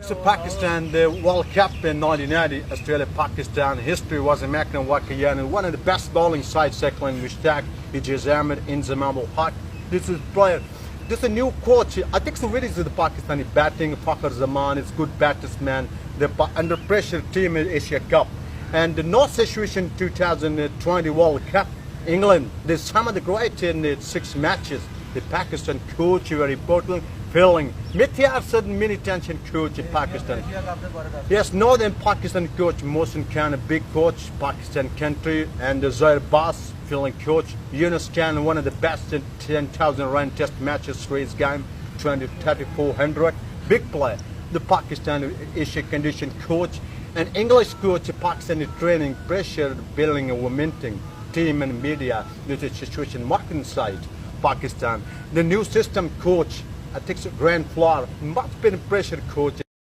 So Pakistan, the World Cup in 1990, Australia-Pakistan, history was a Macron Wakayan, and one of the best bowling sides cycling Mushtaq, Ijaz Ahmed, Inzamam ul-Haq. This is player. This is a new coach. I think so really is the Pakistani batting. Fakhar Zaman is good batsman. The under pressure team in Asia Cup. And the no situation 2020 World Cup, England, there's some of the great in the 6 matches. The Pakistan coach, very important, feeling. Mithyar said many tension coach in Pakistan. Yes, northern Pakistan coach, Mohsin Khan, a big coach, Pakistan country, and the Zair Bass, feeling coach. Yunus Khan, one of the best in 10,000 run test matches, race game, 3400, big player. The Pakistan Asia condition coach, an English coach, Pakistani training, pressure, building a momentum, team and media, the situation marketing side, Pakistan. The new system coach, I think it's Grand Floor, much been pressure coach.